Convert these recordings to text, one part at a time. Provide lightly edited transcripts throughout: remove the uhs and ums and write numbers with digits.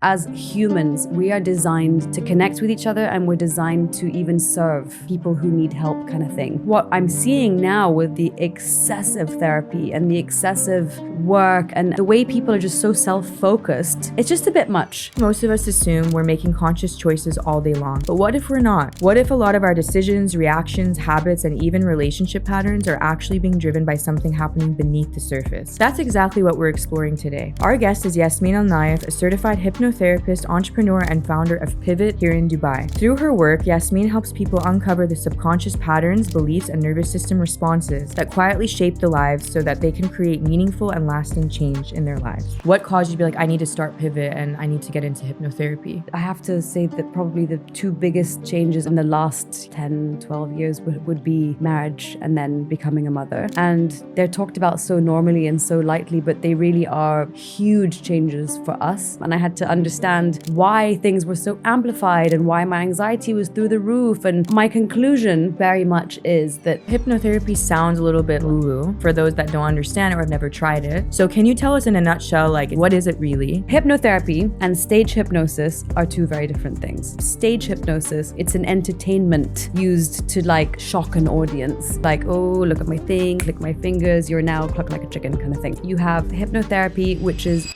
as humans, we are designed to connect with each other, and we're designed to even serve people who need help, kind of thing. What I'm seeing now with the excessive therapy and the excessive work and the way people are just so self-focused, it's just a bit much. Most of us assume we're making conscious choices all day long. But what if we're not? What if a lot of our decisions, reactions, habits, and even relationship patterns are actually being driven by something happening beneath the surface? That's exactly what we're exploring today. Our guest is Yasmeen Al Naif, a certified hypnotherapist, entrepreneur, and founder of Pivot here in Dubai. Through her work, Yasmeen helps people uncover the subconscious patterns, beliefs, and nervous system responses that quietly shape the lives so that they can create meaningful and lasting change in their lives. What caused you to be like, I need to start Pivot and I need to get into hypnotherapy? I have to say that probably the two biggest changes in the last 10, 12 years would be marriage and then becoming a mother. And they're talked about so normally and so lightly, but they really are huge changes for us. And I had to understand why things were so amplified and why my anxiety was through the roof. And my conclusion very much is that hypnotherapy sounds a little bit woo-woo for those that don't understand it or have never tried it. So can you tell us in a nutshell, like, what is it really? Hypnotherapy and stage hypnosis are two very different things. Stage hypnosis, it's an entertainment used to like shock an audience. Like, oh, look at my thing, click my fingers, you're now cluck like a chicken kind of thing. You have hypnotherapy, which is...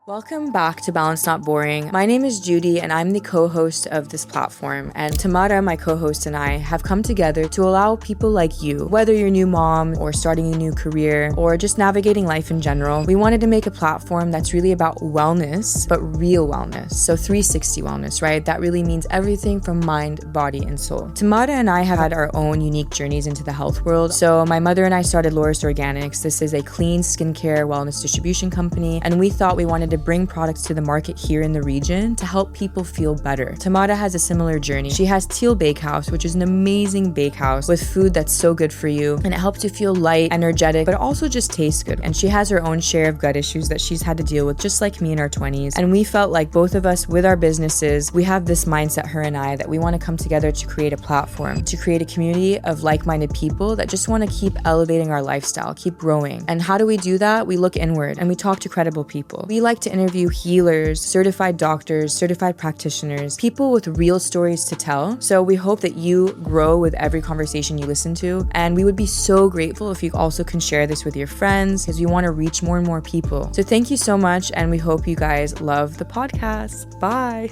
Welcome back to Balanced Not Boring. My name is Judy and I'm the co-host of this platform. And Tamara, my co-host, and I have come together to allow people like you, whether you're a new mom or starting a new career or just navigating life in general, we wanted to make a platform that's really about wellness, but real wellness. So 360 wellness, right? That really means everything from mind, body, and soul. Tamara and I have had our own unique journeys into the health world. So my mother and I started Lorist Organics. This is a clean skincare wellness distribution company. And we thought we wanted to bring products to the market here in the region to help people feel better. Tamara has a similar journey. She has Teal Bakehouse, which is an amazing bakehouse with food that's so good for you, and it helps you feel light, energetic, but also just tastes good. And she has her own share of gut issues that she's had to deal with, just like me in our 20s. And we felt like both of us with our businesses, we have this mindset, her and I, that we want to come together to create a platform, to create a community of like-minded people that just want to keep elevating our lifestyle, keep growing. And how do we do that? We look inward and we talk to credible people. We like to interview healers, certified doctors, certified practitioners, people with real stories to tell. So we hope that you grow with every conversation you listen to. And we would be so grateful if you also can share this with your friends, because we want to reach more and more people. So thank you so much. And we hope you guys love the podcast. Bye.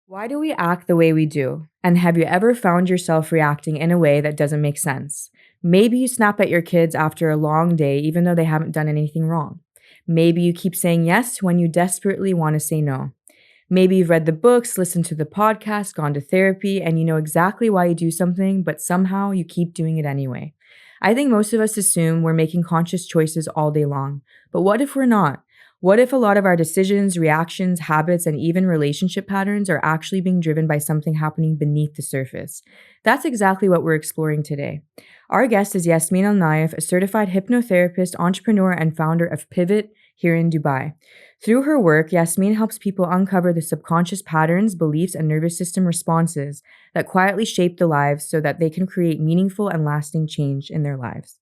Why do we act the way we do? And have you ever found yourself reacting in a way that doesn't make sense? Maybe you snap at your kids after a long day, even though they haven't done anything wrong. Maybe you keep saying yes when you desperately want to say no. Maybe you've read the books, listened to the podcast, gone to therapy, and you know exactly why you do something, but somehow you keep doing it anyway. I think most of us assume we're making conscious choices all day long. But what if we're not? What if a lot of our decisions, reactions, habits, and even relationship patterns are actually being driven by something happening beneath the surface? That's exactly what we're exploring today. Our guest is Yasmeen Al Naif, a certified hypnotherapist, entrepreneur, and founder of Pivot here in Dubai. Through her work, Yasmeen helps people uncover the subconscious patterns, beliefs, and nervous system responses that quietly shape the lives so that they can create meaningful and lasting change in their lives.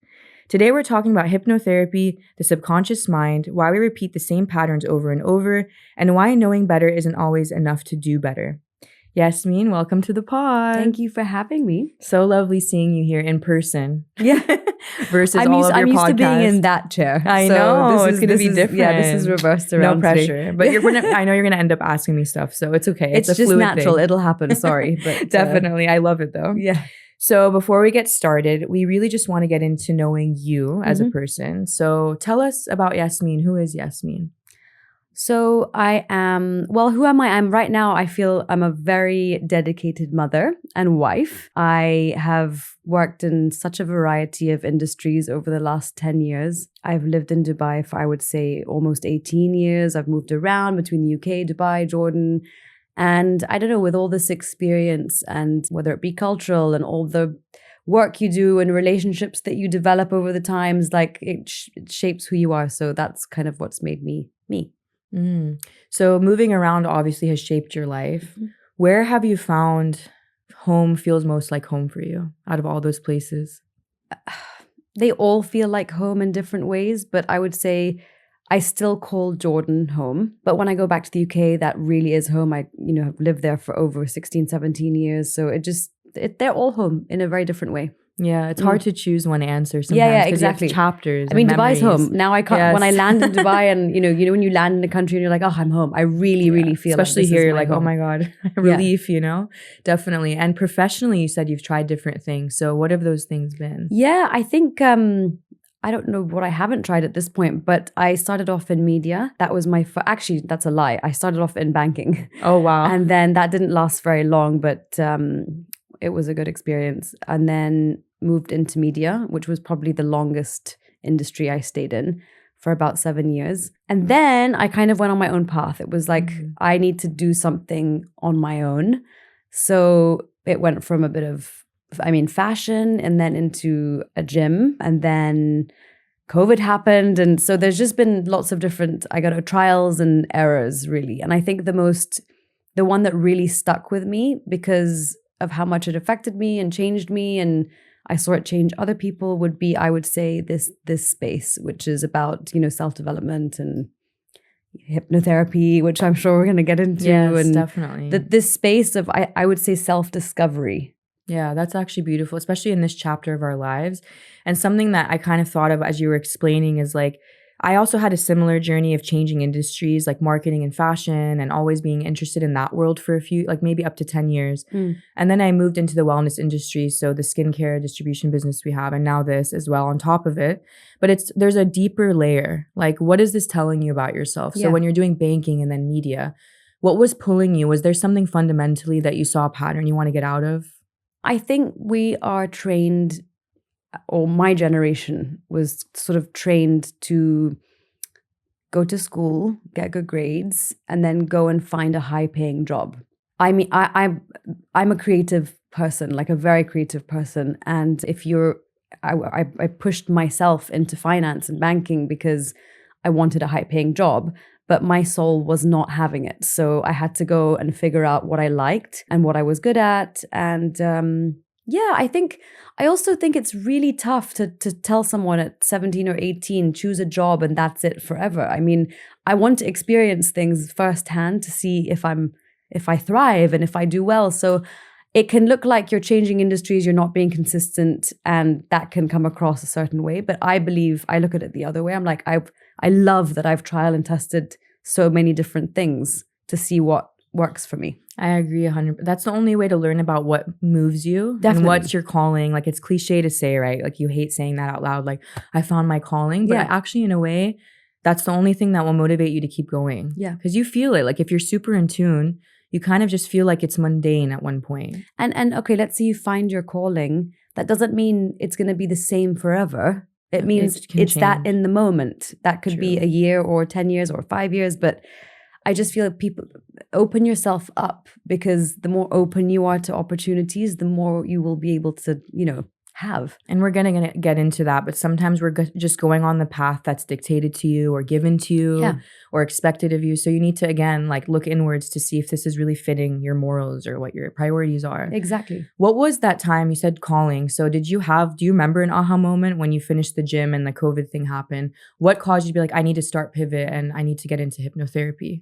Today, we're talking about hypnotherapy, the subconscious mind, why we repeat the same patterns over and over, and why knowing better isn't always enough to do better. Yasmeen, welcome to the pod. Thank you for having me. So lovely seeing you here in person. Yeah. Versus I'm all of your podcasts. I'm used to being in that chair. I so know. This it's going to be different. Yeah, this is reversed around. No pressure. Today. But I know you're going to end up asking me stuff, so it's okay. It's a just fluid natural. thing. It'll happen. Sorry. But Definitely. I love it though. Yeah. So before we get started, we really just want to get into knowing you as a person. So tell us about Yasmeen. Who is Yasmeen? So who am I? Right now, I feel I'm a very dedicated mother and wife. I have worked in such a variety of industries over the last 10 years. I've lived in Dubai for, I would say, almost 18 years. I've moved around between the UK, Dubai, Jordan. And I don't know, with all this experience and whether it be cultural and all the work you do and relationships that you develop over the times, like it shapes who you are. So that's kind of what's made me me. So moving around obviously has shaped your life. Where have you found home feels most like home for you out of all those places? They all feel like home in different ways, but I would say I still call Jordan home. But when I go back to the UK, that really is home. I, have lived there for over 16, 17 years. So they're all home in a very different way. Yeah, it's hard to choose one answer sometimes. Yeah, 'cause exactly. You have chapters. I mean, and Dubai's memories. home. Now I can't, Yes. when I land in Dubai and, when you land in a country and you're like, oh, I'm home. I really, really feel especially like here, is you're like, home. oh my God, relief, Definitely. And professionally, you said you've tried different things. So what have those things been? Yeah, I think, I don't know what I haven't tried at this point, but I started off in media. That was my, actually, that's a lie. I started off in banking. Oh, wow. And then that didn't last very long, but it was a good experience. And then moved into media, which was probably the longest industry I stayed in for about 7 years. And then I kind of went on my own path. It was like, I need to do something on my own. So it went from a bit of, fashion and then into a gym. And then COVID happened. And so there's just been lots of different, trials and errors really. And I think the one that really stuck with me because of how much it affected me and changed me and I saw it change other people would be, I would say, this space, which is about, self-development and hypnotherapy, which I'm sure we're going to get into. Yes, and definitely. This space of, I would say, self-discovery. Yeah, that's actually beautiful, especially in this chapter of our lives. And something that I kind of thought of as you were explaining is like, I also had a similar journey of changing industries like marketing and fashion and always being interested in that world for a few, like maybe up to 10 years. And then I moved into the wellness industry. So the skincare distribution business we have, and now this as well on top of it. But there's a deeper layer. Like, what is this telling you about yourself? So when you're doing banking and then media, what was pulling you? Was there something fundamentally that you saw a pattern you want to get out of? I think we are trained, or my generation was sort of trained to go to school, get good grades, and then go and find a high-paying job. I mean, I'm a creative person, like a very creative person, and I pushed myself into finance and banking because I wanted a high-paying job, but my soul was not having it. So I had to go and figure out what I liked and what I was good at, and I also think it's really tough to tell someone at 17 or 18, choose a job and that's it forever. I mean, I want to experience things firsthand to see if I thrive and if I do well. So it can look like you're changing industries, you're not being consistent, and that can come across a certain way. But I look at it the other way. I'm like, I love that I've trial and tested so many different things to see what works for me. I agree 100%. That's the only way to learn about what moves you. Definitely. And what's your calling. Like, it's cliche to say, right? Like, you hate saying that out loud. Like, I found my calling. But actually, in a way, that's the only thing that will motivate you to keep going. Yeah. Because you feel it. Like, if you're super in tune, you kind of just feel like it's mundane at one point. And okay, let's say you find your calling. That doesn't mean it's going to be the same forever. It means it's that in the moment. That could be a year or 10 years or 5 years. But I just feel like people open yourself up, because the more open you are to opportunities, the more you will be able to, have. And we're going to get into that. But sometimes we're just going on the path that's dictated to you or given to you or expected of you. So you need to, again, like look inwards to see if this is really fitting your morals or what your priorities are. Exactly. What was that time? You said calling. So do you remember an aha moment when you finished the gym and the COVID thing happened? What caused you to be like, I need to start Pivot and I need to get into hypnotherapy?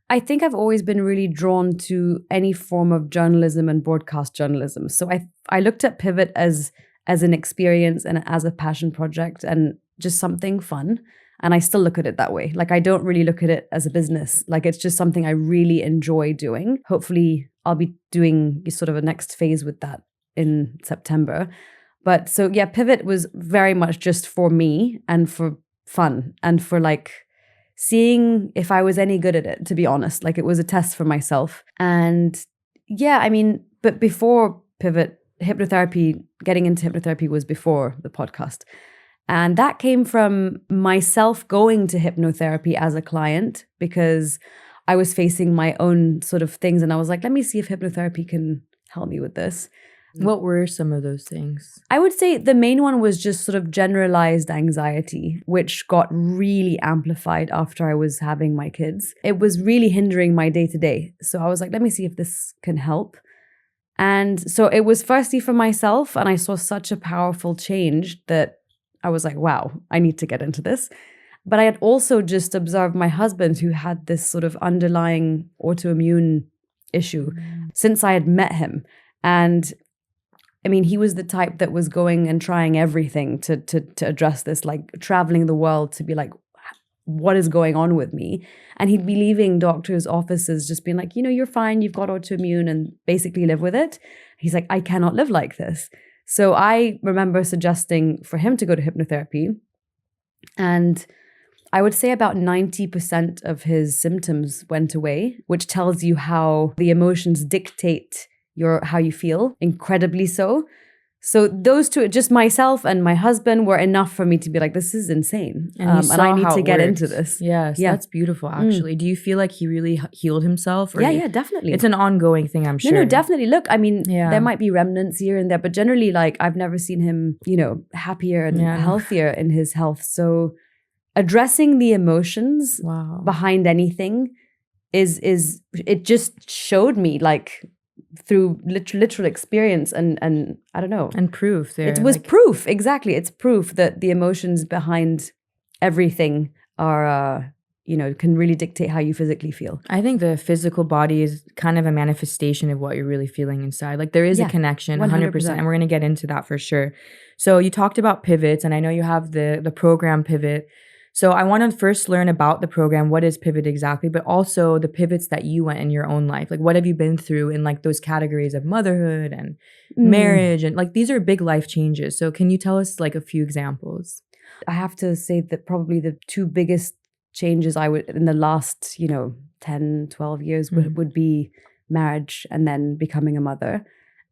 I think I've always been really drawn to any form of journalism and broadcast journalism. So I looked at Pivot as an experience and as a passion project and just something fun. And I still look at it that way. Like, I don't really look at it as a business. Like, it's just something I really enjoy doing. Hopefully I'll be doing sort of a next phase with that in September. But so yeah, Pivot was very much just for me and for fun and for like seeing if I was any good at it, to be honest. Like, it was a test for myself. And yeah, I mean, but before Pivot, getting into hypnotherapy was before the podcast. And that came from myself going to hypnotherapy as a client, because I was facing my own sort of things. And I was like, let me see if hypnotherapy can help me with this. What were some of those things? I would say the main one was just sort of generalized anxiety, which got really amplified after I was having my kids. It was really hindering my day-to-day. So I was like, let me see if this can help. And so it was firstly for myself, and I saw such a powerful change that I was like, wow, I need to get into this. But I had also just observed my husband, who had this sort of underlying autoimmune issue since I had met him. And I mean, he was the type that was going and trying everything to address this, like traveling the world to be like, what is going on with me? And he'd be leaving doctors' offices just being like, you're fine, you've got autoimmune, and basically live with it. He's like, I cannot live like this. So I remember suggesting for him to go to hypnotherapy. And I would say about 90% of his symptoms went away, which tells you how the emotions dictate how you feel, incredibly so. So those two, just myself and my husband, were enough for me to be like, this is insane. And I need to get into this. Yes, yeah. That's beautiful, actually. Do you feel like he really healed himself? Or yeah, definitely. It's an ongoing thing, I'm sure. No, definitely. Look, I mean, there might be remnants here and there, but generally, like, I've never seen him, happier and healthier in his health. So addressing the emotions behind anything it just showed me, like, through literal experience and I don't know. And proof there. It was proof, exactly. It's proof that the emotions behind everything are, can really dictate how you physically feel. I think the physical body is kind of a manifestation of what you're really feeling inside. Like there is a connection, 100%. And we're going to get into that for sure. So you talked about pivots, and I know you have the program Pivot. So I want to first learn about the program. What is Pivot exactly? But also the pivots that you went in your own life. Like what have you been through in like those categories of motherhood and marriage? And like these are big life changes. So can you tell us like a few examples? I have to say that probably the two biggest changes I would in the last, 10, 12 years would be marriage and then becoming a mother.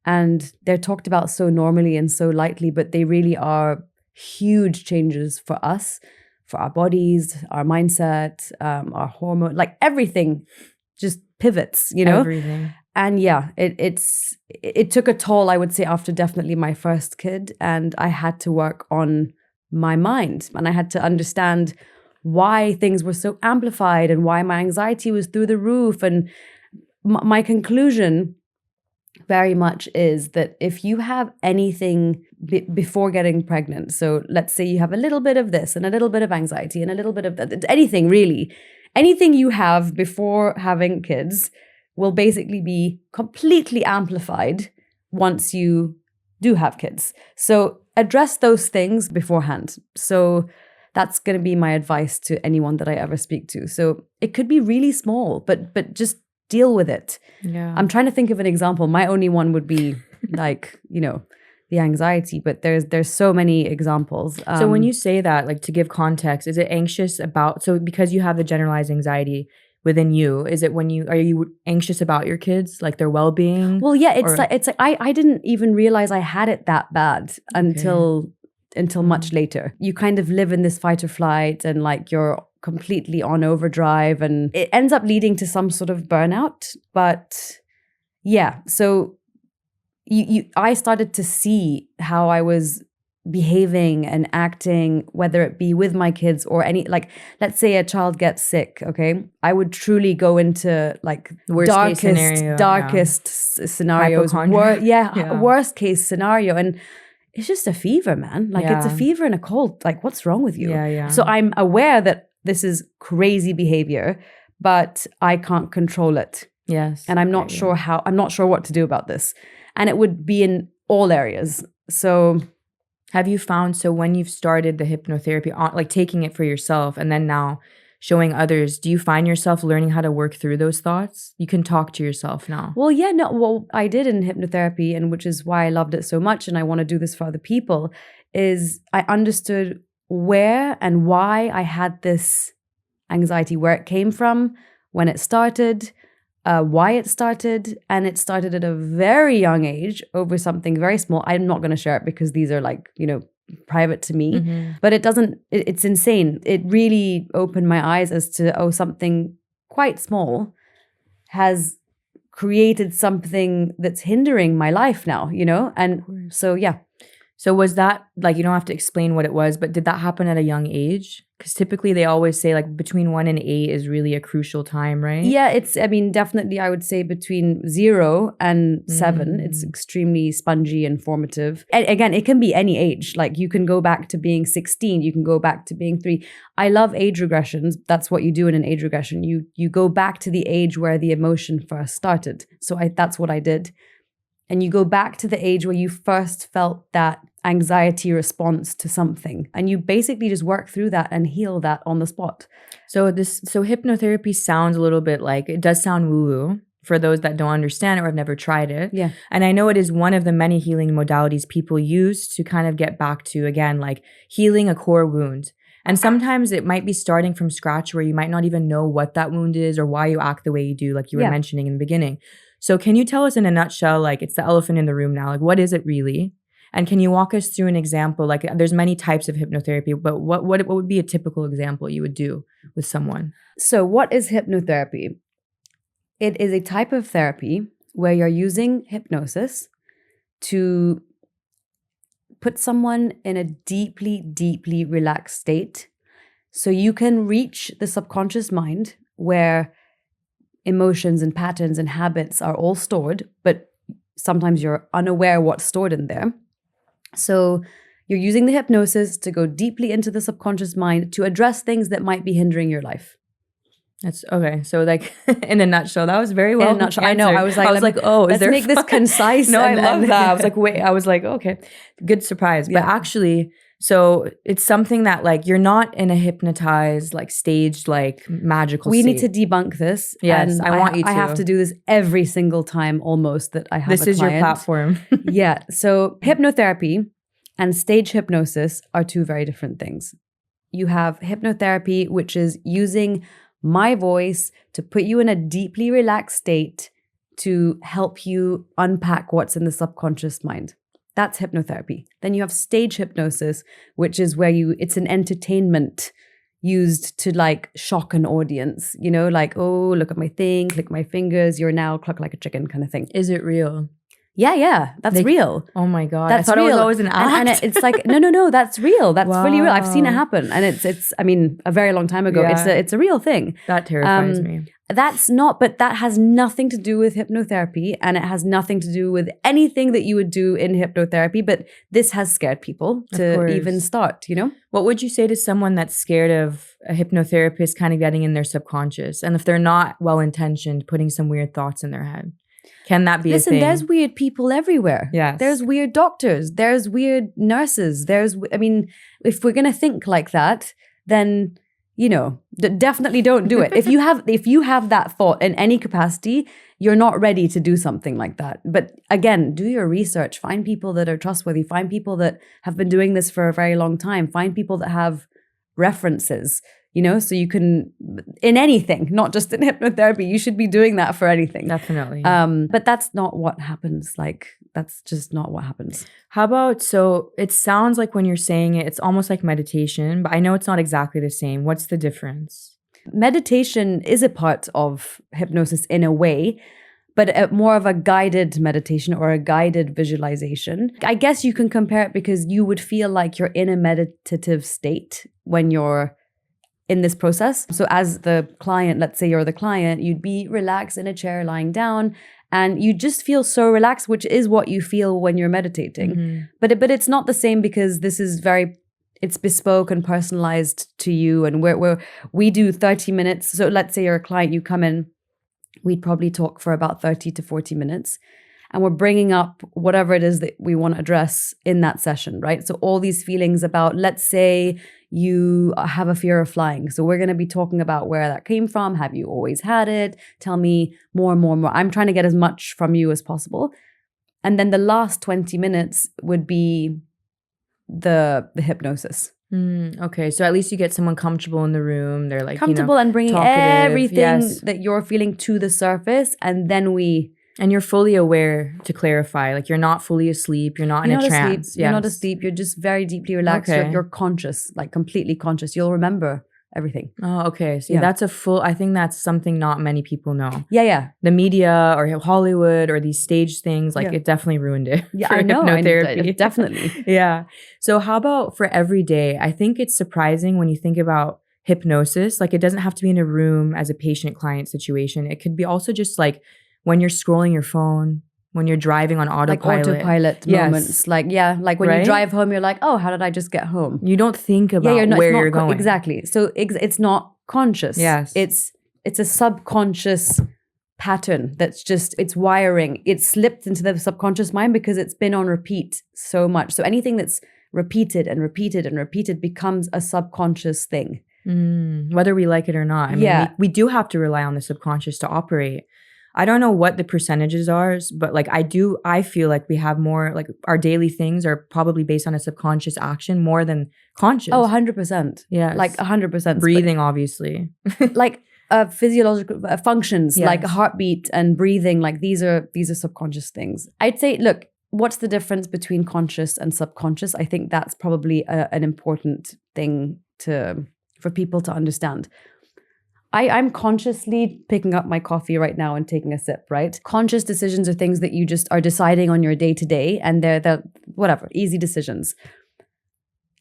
And they're talked about so normally and so lightly, but they really are huge changes for us. For our bodies, our mindset, our hormone, like everything just pivots, Everything. And yeah, it took a toll, I would say, after definitely my first kid. And I had to work on my mind, and I had to understand why things were so amplified and why my anxiety was through the roof. And my conclusion very much is that if you have anything before getting pregnant, so let's say you have a little bit of this and a little bit of anxiety and a little bit of that, anything really, anything you have before having kids will basically be completely amplified once you do have kids. So address those things beforehand. So that's going to be my advice to anyone that I ever speak to. So it could be really small, but just deal with it. Yeah. I'm trying to think of an example. My only one would be like, the anxiety, but there's so many examples. So when you say that, like to give context, is it anxious about, so because you have the generalized anxiety within you, is it are you anxious about your kids, like their well-being? Well, yeah, it's like I didn't even realize I had it that bad until much later. You kind of live in this fight or flight, and like you're completely on overdrive, and it ends up leading to some sort of burnout. But yeah, so I started to see how I was behaving and acting, whether it be with my kids or like, let's say a child gets sick, okay? I would truly go into like darkest scenarios. Worst case scenario. And it's just a fever, man. Like it's a fever and a cold. Like what's wrong with you? Yeah. So I'm aware that this is crazy behavior, but I can't control it. Yes. And I'm not sure what to do about this. And it would be in all areas. So have you found, so when you've started the hypnotherapy, like taking it for yourself and then now showing others, do you find yourself learning how to work through those thoughts? You can talk to yourself now. Well, yeah, no, well, I did in hypnotherapy, and which is why I loved it so much and I want to do this for other people, is I understood where and why I had this anxiety, where it came from, when it started, why it started. And it started at a very young age over something very small. I'm not going to share it because these are like, private to me, but it's insane. It really opened my eyes as to, something quite small has created something that's hindering my life now, and so, yeah. So was that, like, you don't have to explain what it was, but did that happen at a young age? Because typically they always say like between 1 and 8 is really a crucial time, right? Yeah, definitely I would say between 0 and 7, it's extremely spongy and formative. And again, it can be any age. Like you can go back to being 16, you can go back to being 3. I love age regressions. That's what you do in an age regression. You go back to the age where the emotion first started. So that's what I did. And you go back to the age where you first felt that anxiety response to something. And you basically just work through that and heal that on the spot. So hypnotherapy sounds a little bit like, it does sound woo-woo for those that don't understand or have never tried it. Yeah. And I know it is one of the many healing modalities people use to kind of get back to, again, like healing a core wound. And sometimes it might be starting from scratch where you might not even know what that wound is or why you act the way you do, like you were mentioning in the beginning. So can you tell us in a nutshell, like it's the elephant in the room now, like what is it really? And can you walk us through an example? Like there's many types of hypnotherapy, but what would be a typical example you would do with someone? So what is hypnotherapy? It is a type of therapy where you're using hypnosis to put someone in a deeply, deeply relaxed state so you can reach the subconscious mind where emotions and patterns and habits are all stored, but sometimes you're unaware what's stored in there. So you're using the hypnosis to go deeply into the subconscious mind to address things that might be hindering your life. That's okay. So like in a nutshell, that was very well. In a nutshell, I know. I was like, oh, let's make this concise. No, I love that. I was like, wait. I was like, okay, good surprise. But actually, so it's something that like you're not in a hypnotized, like staged, like magical. We state. need to debunk this. Yes, I want you to. I have to do this every single time almost that I have. This is your platform. Yeah. So hypnotherapy and stage hypnosis are two very different things. You have hypnotherapy, which is using my voice to put you in a deeply relaxed state to help you unpack what's in the subconscious mind. That's hypnotherapy. Then you have stage hypnosis, which is where it's an entertainment used to like shock an audience, you know, like, oh, look at my thing, click my fingers, you're now cluck like a chicken kind of thing. Is it real? Yeah, that's real. Oh my God. That's I thought real. it was always an act. And it's like, no, that's real. That's fully real. I've seen it happen. And it's I mean, a very long time ago. Yeah. It's a real thing. That terrifies me. But that has nothing to do with hypnotherapy, and it has nothing to do with anything that you would do in hypnotherapy. But this has scared people to even start, you know? What would you say to someone that's scared of a hypnotherapist kind of getting in their subconscious? And if they're not well-intentioned, putting some weird thoughts in their head? Can that be a thing? Listen, there's weird people everywhere. Yes. There's weird doctors. There's weird nurses. If we're going to think like that, then, you know, definitely don't do it. If you have that thought in any capacity, you're not ready to do something like that. But again, do your research. Find people that are trustworthy. Find people that have been doing this for a very long time. Find people that have references. You know, so you can, in anything, not just in hypnotherapy, you should be doing that for anything. Definitely. But that's not what happens. Like, that's just not what happens. How about, so it sounds like when you're saying it, it's almost like meditation, but I know it's not exactly the same. What's the difference? Meditation is a part of hypnosis in a way, but more of a guided meditation or a guided visualization. I guess you can compare it because you would feel like you're in a meditative state when you're in this process. So as the client, let's say you're the client, you'd be relaxed in a chair lying down and you just feel so relaxed, which is what you feel when you're meditating. Mm-hmm. But it's not the same because this is it's bespoke and personalized to you. And we do 30 minutes. So let's say you're a client, you come in, we'd probably talk for about 30 to 40 minutes. And we're bringing up whatever it is that we want to address in that session, right? So all these feelings about, let's say you have a fear of flying. So we're going to be talking about where that came from. Have you always had it? Tell me more and more and more. I'm trying to get as much from you as possible. And then the last 20 minutes would be the hypnosis. Okay, so at least you get someone comfortable in the room. They're like comfortable and bringing everything that you're feeling to the surface. And then and you're fully aware, to clarify, like you're not fully asleep. You're not in a trance. You're not asleep. You're just very deeply relaxed. Okay. You're conscious, like completely conscious. You'll remember everything. Oh, okay. So that's I think that's something not many people know. Yeah. The media or Hollywood or these stage things, like it definitely ruined it. Yeah, for I know. hypnotherapy. Definitely. Yeah. So how about for every day? I think it's surprising when you think about hypnosis. Like it doesn't have to be in a room as a patient-client situation. It could be also just like when you're scrolling your phone, when you're driving on autopilot. Like autopilot moments. Like, like when you drive home, you're like, oh, how did I just get home? You don't think about where you're going. Exactly. So it's not conscious. Yes. It's a subconscious pattern that's just, it's wiring. It's slipped into the subconscious mind because it's been on repeat so much. So anything that's repeated and repeated and repeated becomes a subconscious thing. Whether we like it or not. I mean, we do have to rely on the subconscious to operate. I don't know what the percentages are, but like I feel like we have more, like our daily things are probably based on a subconscious action more than conscious. Oh, 100%. Yeah. Like 100%. Breathing, obviously. Like physiological functions, like heartbeat and breathing, like these are subconscious things. I'd say, look, what's the difference between conscious and subconscious? I think that's probably an important thing for people to understand. I'm consciously picking up my coffee right now and taking a sip, right? Conscious decisions are things that you just are deciding on your day-to-day, and they're whatever, easy decisions.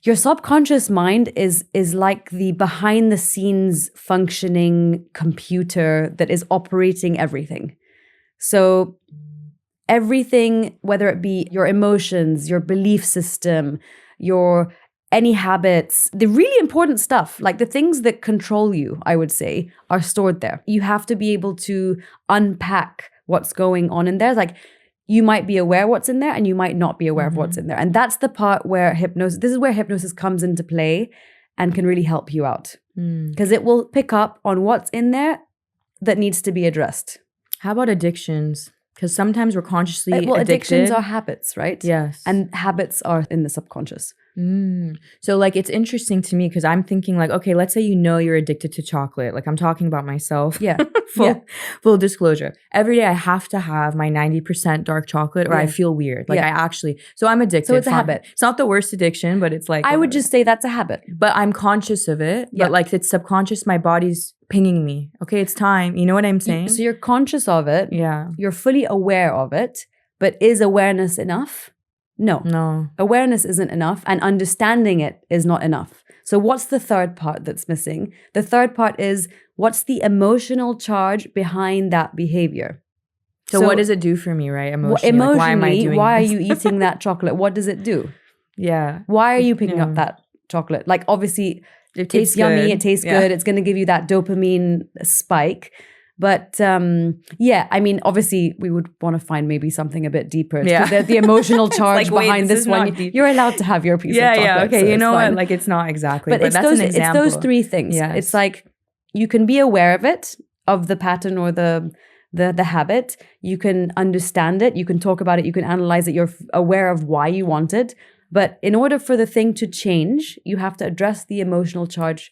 Your subconscious mind is like the behind-the-scenes functioning computer that is operating everything. So everything, whether it be your emotions, your belief system, any habits, the really important stuff, like the things that control you, I would say, are stored there. You have to be able to unpack what's going on in there. Like you might be aware what's in there and you might not be aware of what's in there. And that's the part where this is where hypnosis comes into play and can really help you out. Because it will pick up on what's in there that needs to be addressed. How about addictions? Because sometimes we're consciously addicted. Addictions are habits, right? Yes. And habits are in the subconscious. So like it's interesting to me because I'm thinking like, okay, let's say you're addicted to chocolate. Like I'm talking about myself. Yeah. Full disclosure. Every day I have to have my 90% dark chocolate or I feel weird. Like so I'm addicted. So it's a habit. It's not the worst addiction, but it's like. I would just say that's a habit. But I'm conscious of it. But like it's subconscious, my body's pinging me. Okay, it's time. You know what I'm saying? So you're conscious of it. Yeah. You're fully aware of it. But is awareness enough? No. Awareness isn't enough, and understanding it is not enough. So what's the third part that's missing? The third part is, what's the emotional charge behind that behavior? So what does it do for me, right? Emotionally, like, why am I doing why this? Are you eating that chocolate? What does it do? Yeah. Why are you picking up that chocolate? Like obviously it's yummy, it tastes good, it's going to give you that dopamine spike. But I mean, obviously we would want to find maybe something a bit deeper. The emotional charge like, behind this one. You're allowed to have your piece of chocolate. Yeah, okay. So you know what? Like it's not exactly, but that's an example. It's those three things. Yes. It's like you can be aware of it, of the pattern or the habit. You can understand it. You can talk about it. You can analyze it. You're aware of why you want it. But in order for the thing to change, you have to address the emotional charge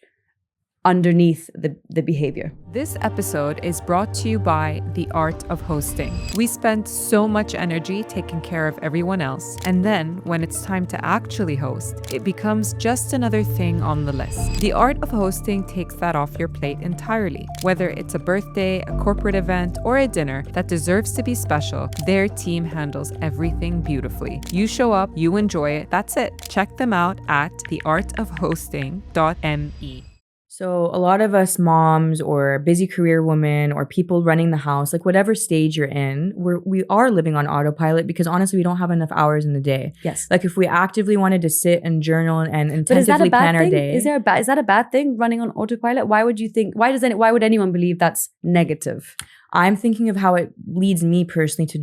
underneath the behavior. This episode is brought to you by The Art of Hosting. We spend so much energy taking care of everyone else, and then when it's time to actually host, it becomes just another thing on the list. The Art of Hosting takes that off your plate entirely. Whether it's a birthday, a corporate event, or a dinner that deserves to be special, their team handles everything beautifully. You show up, you enjoy it, that's it. Check them out at theartofhosting.me. So a lot of us moms or busy career women or people running the house, like whatever stage you're in, we are living on autopilot because honestly, we don't have enough hours in the day. Yes. Like if we actively wanted to sit and journal and intensively plan our day. Is that a bad thing, running on autopilot? Why would why would anyone believe that's negative? I'm thinking of how it leads me personally to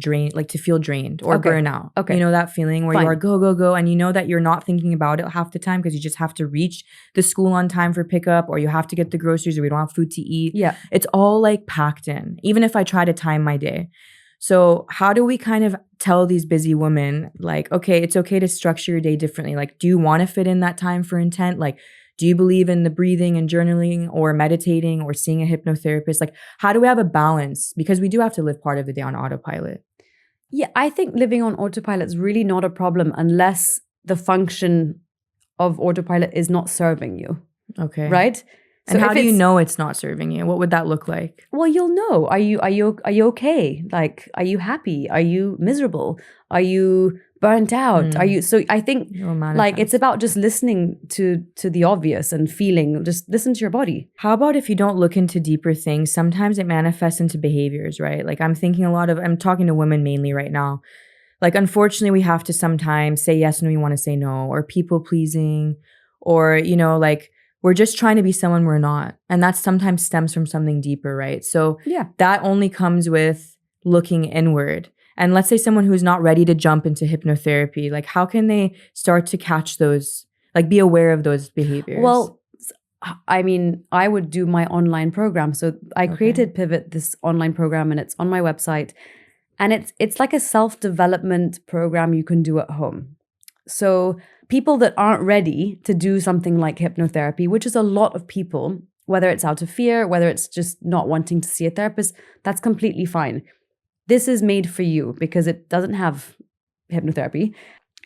feel drained or burnout. Okay. You know that feeling where you are go, and you know that you're not thinking about it half the time because you just have to reach the school on time for pickup or you have to get the groceries or we don't have food to eat. Yeah. It's all like packed in, even if I try to time my day. So how do we kind of tell these busy women, like, okay, it's okay to structure your day differently. Like, do you want to fit in that time for intent? Like, do you believe in the breathing and journaling or meditating or seeing a hypnotherapist? Like, how do we have a balance? Because we do have to live part of the day on autopilot. Yeah, I think living on autopilot is really not a problem unless the function of autopilot is not serving you. Okay. Right? And how do you know it's not serving you? What would that look like? Well, you'll know. Are you okay? Like, are you happy? Are you miserable? Are you burnt out? Are you? So I think like it's about just listening to the obvious and feeling. Just listen to your body. How about if you don't look into deeper things? Sometimes it manifests into behaviors, right? Like I'm talking to women mainly right now. Like unfortunately, we have to sometimes say yes when we want to say no, or people pleasing, or like we're just trying to be someone we're not. And that sometimes stems from something deeper, right? So that only comes with looking inward. And let's say someone who's not ready to jump into hypnotherapy, like how can they start to catch those, like be aware of those behaviors? Well, I mean, I would do my online program. So I created Pivot, this online program, and it's on my website. And it's like a self-development program you can do at home. So people that aren't ready to do something like hypnotherapy, which is a lot of people, whether it's out of fear, whether it's just not wanting to see a therapist, that's completely fine. This is made for you because it doesn't have hypnotherapy.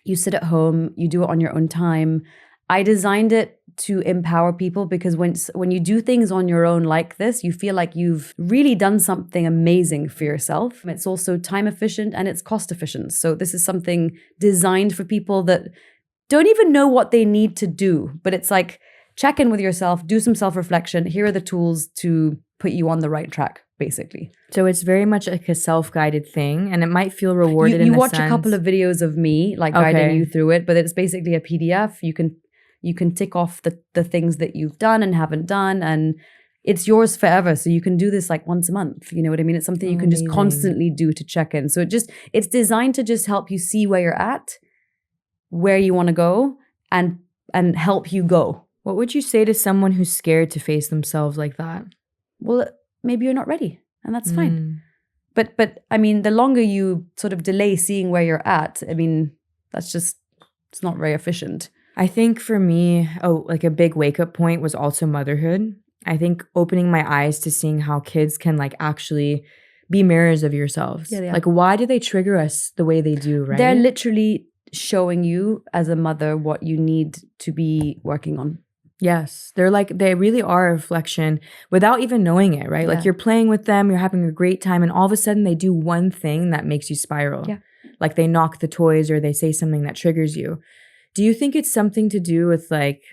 You sit at home, you do it on your own time. I designed it to empower people because when you do things on your own like this, you feel like you've really done something amazing for yourself. It's also time efficient and it's cost efficient. So this is something designed for people that don't even know what they need to do, but it's like check in with yourself, do some self-reflection. Here are the tools to put you on the right track, basically. So it's very much like a self-guided thing, and it might feel rewarded in you a watch sense. a couple of videos of me like guiding you through it, but it's basically a PDF. You can tick off the things that you've done and haven't done, and it's yours forever. So you can do this like once a month. You know what I mean? It's something you can just constantly do to check in. So it's designed to just help you see where you're at, where you want to go, and help you go. What would you say to someone who's scared to face themselves like that? Well, maybe you're not ready, and that's fine. But I mean, the longer you sort of delay seeing where you're at, I mean, it's not very efficient. I think for me, like a big wake-up point was also motherhood. I think opening my eyes to seeing how kids can like actually be mirrors of yourselves. Yeah, like why do they trigger us the way they do, right? They're literally showing you as a mother what you need to be working on. Yes, they really are a reflection without even knowing it, right? Yeah. Like you're playing with them, you're having a great time, and all of a sudden they do one thing that makes you spiral. Yeah. Like they knock the toys or they say something that triggers you. Do you think it's something to do with like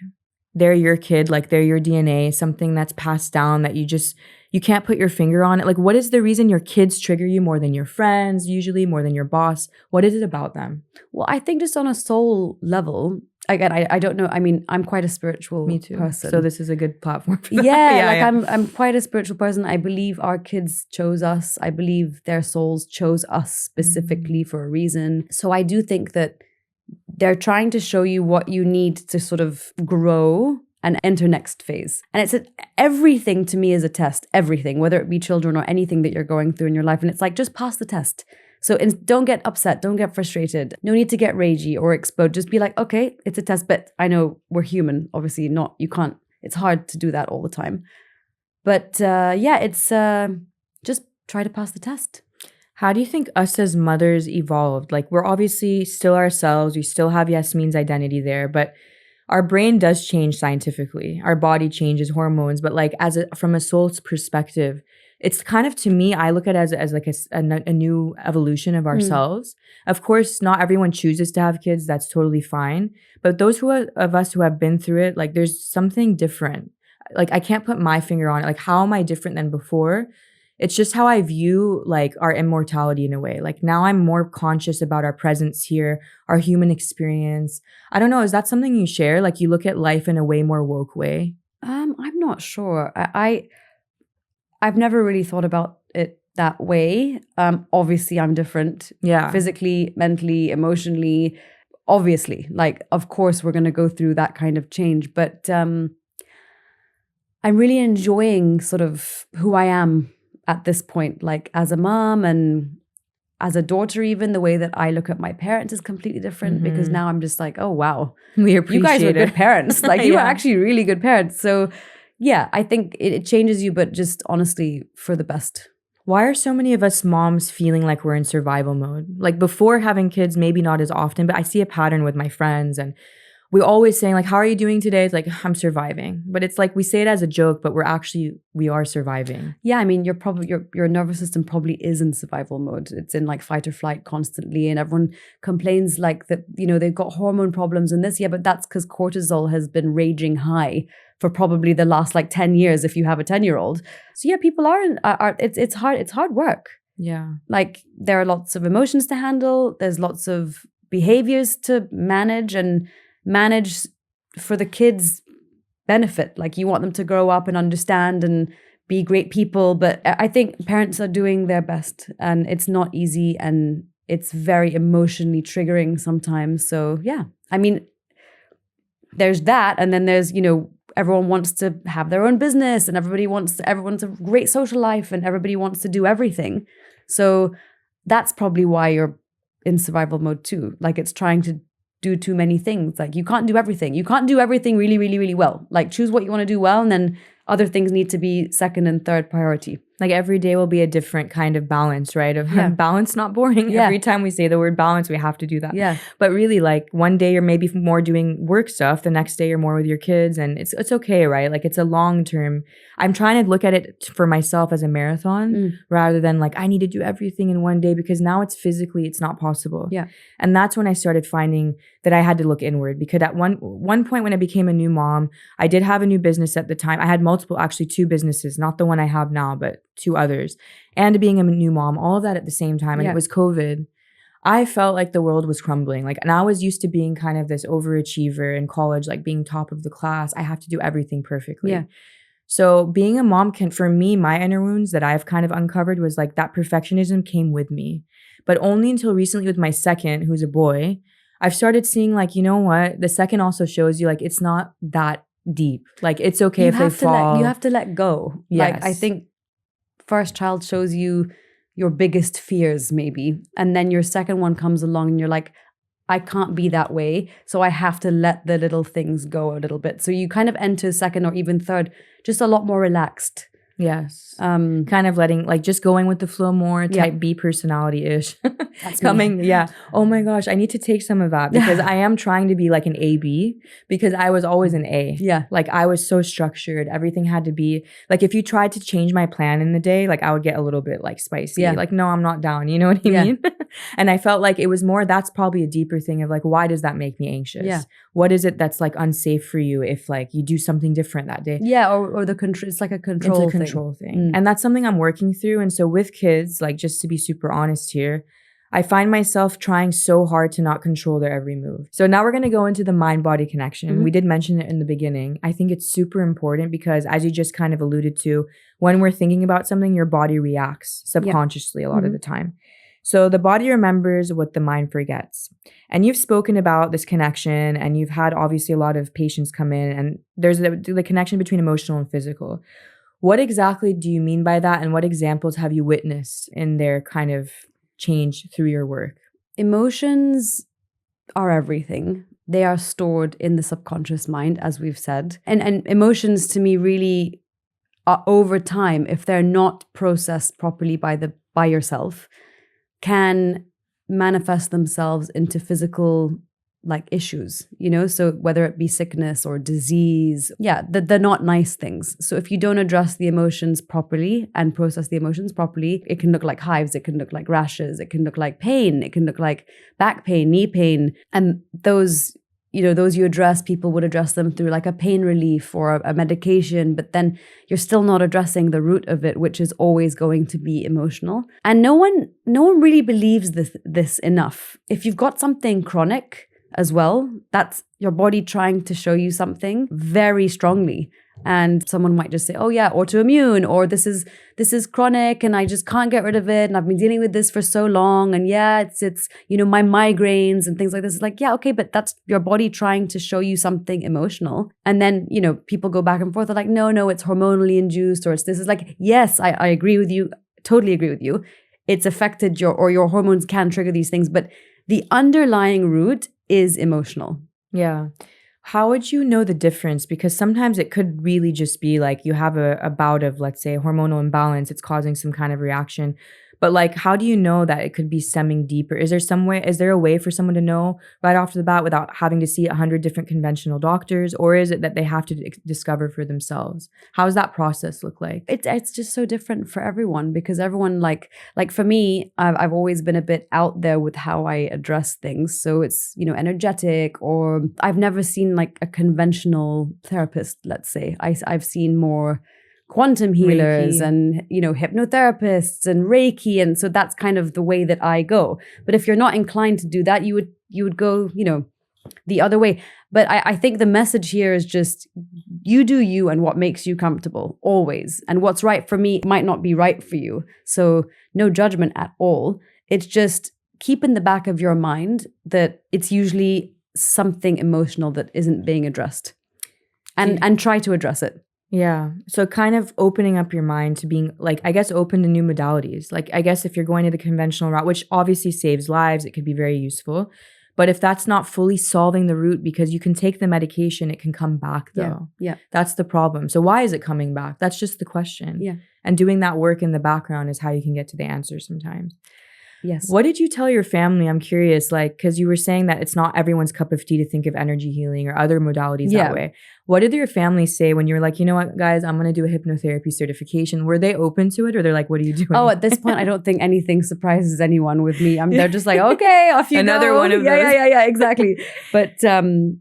they're your kid, like they're your DNA, something that's passed down that you can't put your finger on it? Like what is the reason your kids trigger you more than your friends, usually more than your boss? What is it about them? Well, I think just on a soul level, again, I don't know. I mean, I'm quite a spiritual person. So this is a good platform for that. Yeah, I'm quite a spiritual person. I believe our kids chose us. I believe their souls chose us specifically for a reason. So I do think that they're trying to show you what you need to sort of grow and enter next phase. And everything to me is a test, everything, whether it be children or anything that you're going through in your life. And it's like, just pass the test. So don't get upset, don't get frustrated. No need to get ragey or explode. Just be like, okay, it's a test, but I know we're human. Obviously it's hard to do that all the time. But it's just try to pass the test. How do you think us as mothers evolved? Like we're obviously still ourselves. We still have Yasmeen's identity there, but our brain does change scientifically. Our body changes, hormones, but like from a soul's perspective, it's kind of, to me, I look at it as like a new evolution of ourselves. Of course, not everyone chooses to have kids. That's totally fine. But those of us who have been through it, like there's something different. Like I can't put my finger on it. Like how am I different than before? It's just how I view like our immortality in a way. Like now I'm more conscious about our presence here, our human experience. I don't know. Is that something you share? Like you look at life in a way more woke way? I'm not sure. I've never really thought about it that way. Obviously I'm different. Yeah. Physically, mentally, emotionally, obviously. Like, of course we're going to go through that kind of change, but I'm really enjoying sort of who I am at this point, like as a mom and as a daughter, even the way that I look at my parents is completely different because now I'm just like, oh, wow, we appreciate you guys were good parents. Like you were actually really good parents. So yeah, I think it changes you, but just honestly for the best. Why are so many of us moms feeling like we're in survival mode? Like before having kids, maybe not as often, but I see a pattern with my friends and we're always saying like, how are you doing today? It's like, I'm surviving. But it's like we say it as a joke, but we are surviving. Yeah, I mean, your nervous system probably is in survival mode. It's in like fight or flight constantly, and everyone complains like that, they've got hormone problems and this. Yeah, but that's because cortisol has been raging high for probably the last like 10 years if you have a 10-year-old. So yeah, people it's hard work. Yeah. Like there are lots of emotions to handle. There's lots of behaviors to manage for the kids' benefit. Like you want them to grow up and understand and be great people. But I think parents are doing their best, and it's not easy, and it's very emotionally triggering sometimes. So yeah, I mean, there's that. And then there's, everyone wants to have their own business, and everyone's a great social life, and everybody wants to do everything. So that's probably why you're in survival mode too. Like it's trying to do too many things. Like you can't do everything. You can't do everything really, really, really well. Like choose what you want to do well, and then other things need to be second and third priority. Like every day will be a different kind of balance, right? Of balance, not boring. Yeah. Every time we say the word balance, we have to do that. Yeah. But really, like one day you're maybe more doing work stuff. The next day you're more with your kids, and it's okay, right? Like it's a long term. I'm trying to look at it for myself as a marathon rather than like I need to do everything in one day, because now it's not possible. Yeah. And that's when I started finding that I had to look inward, because at one point when I became a new mom, I did have a new business at the time. I had actually 2 businesses, not the one I have now, but 2 others, and being a new mom, all of that at the same time. And it was COVID. I felt like the world was crumbling. Like, and I was used to being kind of this overachiever in college, like being top of the class. I have to do everything perfectly. Yeah. So being a mom for me, my inner wounds that I've kind of uncovered was like that perfectionism came with me, but only until recently with my second, who's a boy, I've started seeing like, you know what? The second also shows you like, it's not that deep. Like it's okay if they fall. You have to let go. Yes. Like I think first child shows you your biggest fears maybe, and then your second one comes along and you're like, I can't be that way, so I have to let the little things go a little bit. So you kind of enter second or even third just a lot more relaxed. Yes. Kind of letting, like just going with the flow more, type B personality-ish. That's coming. me. Yeah. Oh my gosh, I need to take some of that, because I am trying to be like an AB, because I was always an A. Yeah. Like I was so structured. Everything had to be like, if you tried to change my plan in the day, like I would get a little bit like spicy. Yeah. Like, no, I'm not down. You know what I mean? And I felt like it was more, that's probably a deeper thing of like, why does that make me anxious? Yeah. What is it that's like unsafe for you if like you do something different that day? Yeah. Or the control. It's like a control thing. And that's something I'm working through. And so with kids, like just to be super honest here, I find myself trying so hard to not control their every move. So now we're going to go into the mind-body connection. We did mention it in the beginning. I think it's super important because, as you just kind of alluded to, when we're thinking about something, your body reacts subconsciously a lot of the time. So the body remembers what the mind forgets. And you've spoken about this connection, and you've had obviously a lot of patients come in, and there's the connection between emotional and physical. What exactly do you mean by that? And what examples have you witnessed in their kind of change through your work? Emotions are everything. They are stored in the subconscious mind, as we've said. And emotions to me really are, over time, if they're not processed properly by yourself, can manifest themselves into physical like issues, so whether it be sickness or disease, they're not nice things. So if you don't address the emotions properly and process the emotions properly, it can look like hives, it can look like rashes, it can look like pain, it can look like back pain, knee pain. And those you address, people would address them through like a pain relief or a medication, but then you're still not addressing the root of it, which is always going to be emotional. And no one really believes this enough. If you've got something chronic as well, that's your body trying to show you something very strongly. And someone might just say, oh yeah, autoimmune, or this is chronic and I just can't get rid of it. And I've been dealing with this for so long. And yeah, it's my migraines and things like this. It's like, yeah, okay, but that's your body trying to show you something emotional. And then, people go back and forth. They're like, no, it's hormonally induced, or it's this. Is like, yes, I agree with you. Totally agree with you. It's affected your hormones can trigger these things, but the underlying root is emotional. Yeah. How would you know the difference? Because sometimes it could really just be like you have a bout of, let's say, hormonal imbalance. It's causing some kind of reaction. But like, how do you know that it could be stemming deeper? Is there a way for someone to know right off the bat without having to see 100 different conventional doctors? Or is it that they have to discover for themselves? How does that process look like? It's just so different for everyone, because everyone like for me, I've always been a bit out there with how I address things. So it's, energetic, or I've never seen like a conventional therapist, let's say. I've seen more quantum healers Reiki. And hypnotherapists and Reiki, and so that's kind of the way that I go. But if you're not inclined to do that, you would go the other way. But I think the message here is just, you do you and what makes you comfortable, always. And what's right for me might not be right for you. So no judgment at all. It's just keep in the back of your mind that it's usually something emotional that isn't being addressed, and try to address it. Yeah. So kind of opening up your mind to being like, I guess, open to new modalities. Like, I guess if you're going to the conventional route, which obviously saves lives, it could be very useful. But if that's not fully solving the root, because you can take the medication, it can come back though. Yeah. That's the problem. So why is it coming back? That's just the question. Yeah. And doing that work in the background is how you can get to the answer sometimes. Yes. What did you tell your family? I'm curious, like, because you were saying that it's not everyone's cup of tea to think of energy healing or other modalities that way. What did your family say when you were like, you know what, guys, I'm going to do a hypnotherapy certification? Were they open to it, or they're like, what are you doing? Oh, at this point, I don't think anything surprises anyone with me. They're just like, okay, off you Another go. one of those. Yeah, exactly. But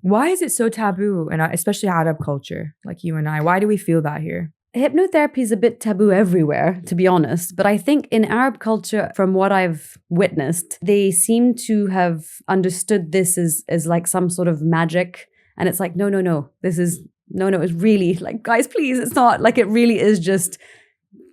why is it so taboo? And especially Arab culture, like you and I, why do we feel that here? Hypnotherapy is a bit taboo everywhere, to be honest. But I think in Arab culture, from what I've witnessed, they seem to have understood this as like some sort of magic. And it's like, no, this is, no, it's really like, guys, please, it's not. Like, it really is just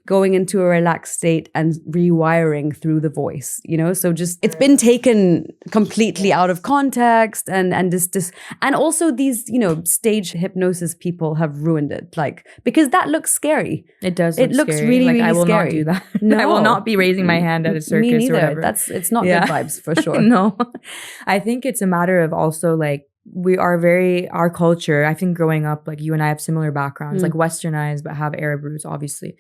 going into a relaxed state and rewiring through the voice, So just, it's been taken completely out of context, and this, and also these, stage hypnosis people have ruined it, like, because that looks scary. It does. It looks scary. really, like, really I will scary. not do that. No. I will not be raising my hand at a circus. Me neither. Or whatever. It's not good vibes for sure. No, I think it's a matter of also like, our culture, I think growing up, like you and I have similar backgrounds, like westernized, but have Arab roots, obviously.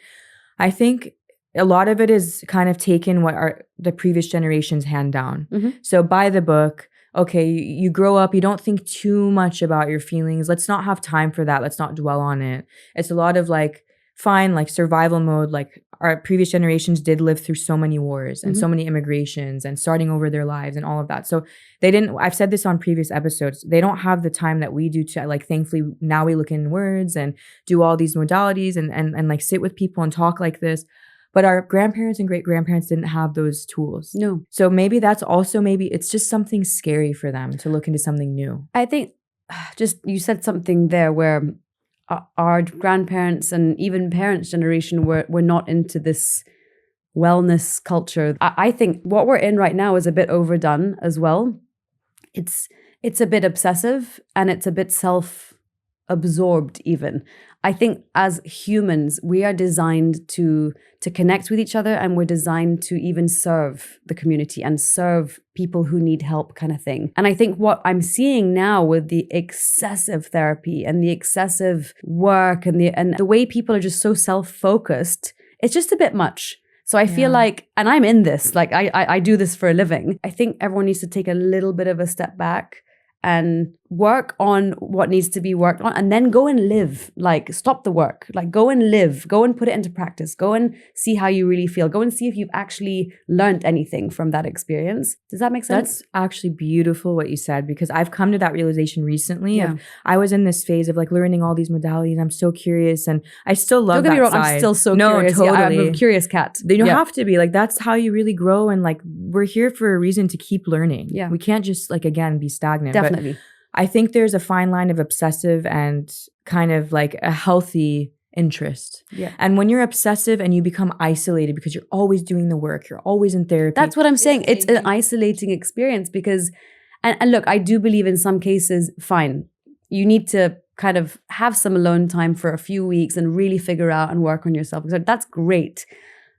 I think a lot of it is kind of taken what the previous generations hand down. Mm-hmm. So by the book, okay, you grow up, you don't think too much about your feelings. Let's not have time for that. Let's not dwell on it. It's a lot of like, fine, like survival mode. Like our previous generations did live through so many wars and so many immigrations and starting over their lives and all of that. So I've said this on previous episodes, they don't have the time that we do to, like, thankfully now we look in words and do all these modalities and like sit with people and talk like this. But our grandparents and great-grandparents didn't have those tools. No. So maybe it's just something scary for them to look into something new. I think just, you said something there where our grandparents and even parents' generation were not into this wellness culture. I think what we're in right now is a bit overdone as well. It's a bit obsessive, and it's a bit self-absorbed even. I think as humans, we are designed to connect with each other, and we're designed to even serve the community and serve people who need help, kind of thing. And I think what I'm seeing now with the excessive therapy and the excessive work and the way people are just so self-focused, it's just a bit much. So I feel like, and I'm in this, like I do this for a living. I think everyone needs to take a little bit of a step back and work on what needs to be worked on, and then go and live. Like, stop the work. Like, go and live. Go and put it into practice. Go and see how you really feel. Go and see if you've actually learned anything from that experience. Does that make sense? That's actually beautiful what you said, because I've come to that realization recently. I was in this phase of like learning all these modalities. I'm so curious, and I still love that side. Don't get me wrong, I'm still so curious. Totally. Yeah, I'm a curious cat. You have to be. Like, that's how you really grow, and like, we're here for a reason to keep learning. Yeah. We can't just, like, again, be stagnant. Definitely. But I think there's a fine line of obsessive and kind of like a healthy interest. Yeah. And when you're obsessive and you become isolated because you're always doing the work, you're always in therapy. That's what I'm saying. It's an isolating experience because, and look, I do believe in some cases, fine, you need to kind of have some alone time for a few weeks and really figure out and work on yourself. So that's great.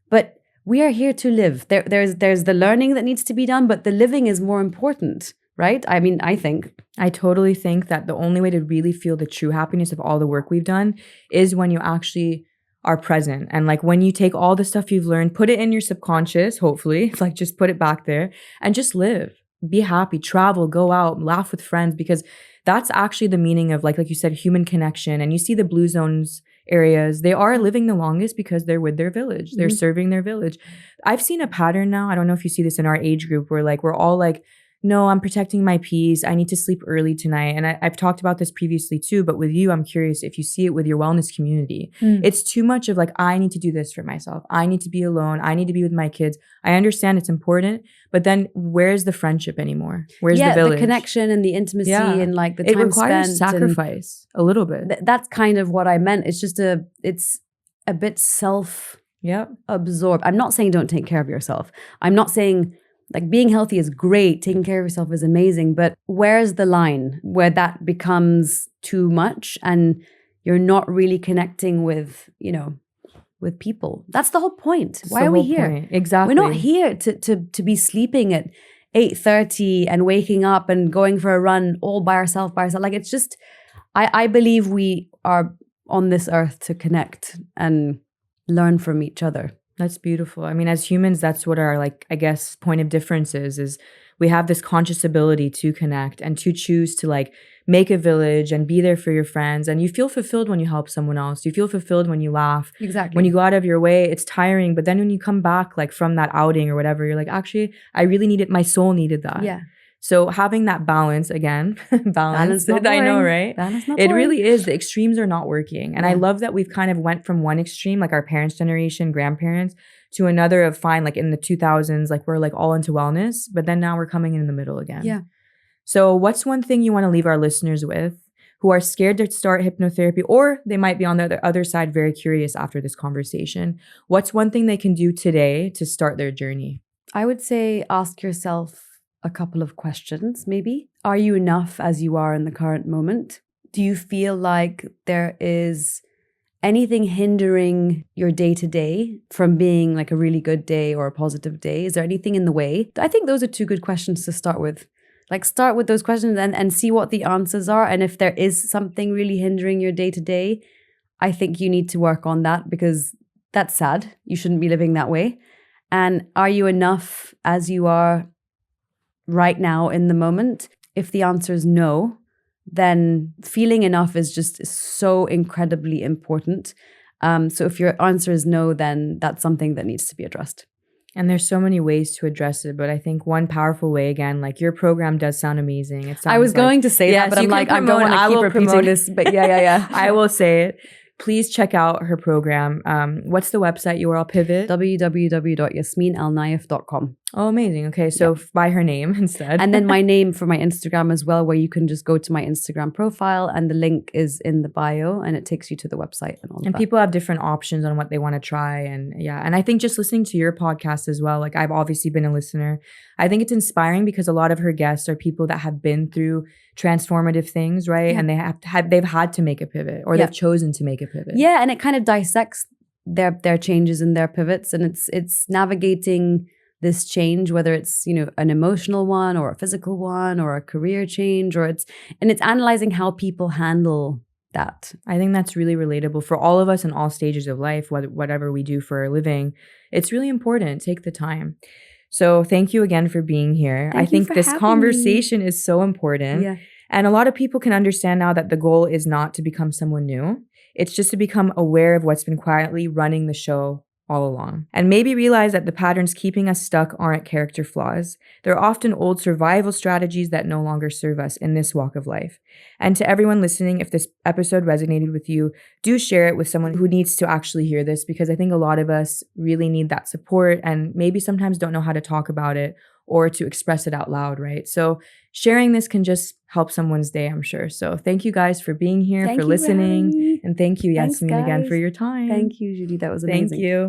But we are here to live. There's the learning that needs to be done, but the living is more important. Right? I mean, I totally think that the only way to really feel the true happiness of all the work we've done is when you actually are present. And like when you take all the stuff you've learned, put it in your subconscious, hopefully, like just put it back there and just live, be happy, travel, go out, laugh with friends, because that's actually the meaning of like you said, human connection. And you see the blue zones areas, they are living the longest because they're with their village. They're serving their village. I've seen a pattern now. I don't know if you see this in our age group where like we're all like, no, I'm protecting my peace. I need to sleep early tonight. And I've talked about this previously too, but with you, I'm curious if you see it with your wellness community. It's too much of like, I need to do this for myself. I need to be alone. I need to be with my kids. I understand it's important, but then where's the friendship anymore? Where's the village? The connection and the intimacy and like the time it requires spent sacrifice a little bit. That's kind of what I meant. It's just it's a bit self-absorbed. I'm not saying don't take care of yourself. I'm not saying like being healthy is great, taking care of yourself is amazing, but where's the line where that becomes too much and you're not really connecting with, with people? That's the whole point. Why are we here? Exactly. We're not here to be sleeping at 8:30 and waking up and going for a run all by ourselves. Like it's just, I believe we are on this earth to connect and learn from each other. That's beautiful. I mean, as humans, that's what our, like, I guess, point of difference is we have this conscious ability to connect and to choose to like make a village and be there for your friends. And you feel fulfilled when you help someone else. You feel fulfilled when you laugh. Exactly. When you go out of your way, it's tiring. But then when you come back like from that outing or whatever, you're like, actually, I really needed, my soul needed that. Yeah. So having that balance again, balance I know, right? Balance not it boring. really is. The extremes are not working. And I love that we've kind of went from one extreme, like our parents' generation, grandparents, to another of fine, like in the 2000s, like we're like all into wellness, but then now we're coming in the middle again. Yeah. So what's one thing you want to leave our listeners with who are scared to start hypnotherapy, or they might be on the other side very curious after this conversation? What's one thing they can do today to start their journey? I would say ask yourself a couple of questions, maybe. Are you enough as you are in the current moment? Do you feel like there is anything hindering your day-to-day from being like a really good day or a positive day? Is there anything in the way? I think those are two good questions to start with. Like start with those questions and see what the answers are. And if there is something really hindering your day-to-day, I think you need to work on that because that's sad. You shouldn't be living that way. And are you enough as you are right now in the moment? If the answer is no, then feeling enough is just so incredibly important. So if your answer is no, then that's something that needs to be addressed. And there's so many ways to address it, but I think one powerful way, again, like your program does sound amazing. I was going to say that, but I'm like, I don't want to keep repeating this. But yeah. I will say it. Please check out her program. What's the website URL? Pivot? www.yasmeenalnaif.com. Oh, amazing. Okay, so by her name instead. And then my name for my Instagram as well, where you can just go to my Instagram profile and the link is in the bio and it takes you to the website and all and that. People have different options on what they want to try. And I think just listening to your podcast as well, like I've obviously been a listener. I think it's inspiring because a lot of her guests are people that have been through transformative things, right? Yeah. And they've had to make a pivot or they've chosen to make a pivot. Yeah, and it kind of dissects their changes and their pivots, and it's navigating this change, whether it's an emotional one or a physical one or a career change, or it's analyzing how people handle that. I think that's really relatable for all of us in all stages of life, whatever we do for a living. It's really important. Take the time. So thank you again for being here. I think this conversation is so important. Yeah. And a lot of people can understand now that the goal is not to become someone new. It's just to become aware of what's been quietly running the show all along. And maybe realize that the patterns keeping us stuck aren't character flaws. They're often old survival strategies that no longer serve us in this walk of life. And to everyone listening, if this episode resonated with you, do share it with someone who needs to actually hear this, because I think a lot of us really need that support and maybe sometimes don't know how to talk about it or to express it out loud, right? So sharing this can just help someone's day, I'm sure. So thank you guys for being here, for listening. And thank you, Yasmeen, again for your time. Thank you, Judy. That was amazing. Thank you.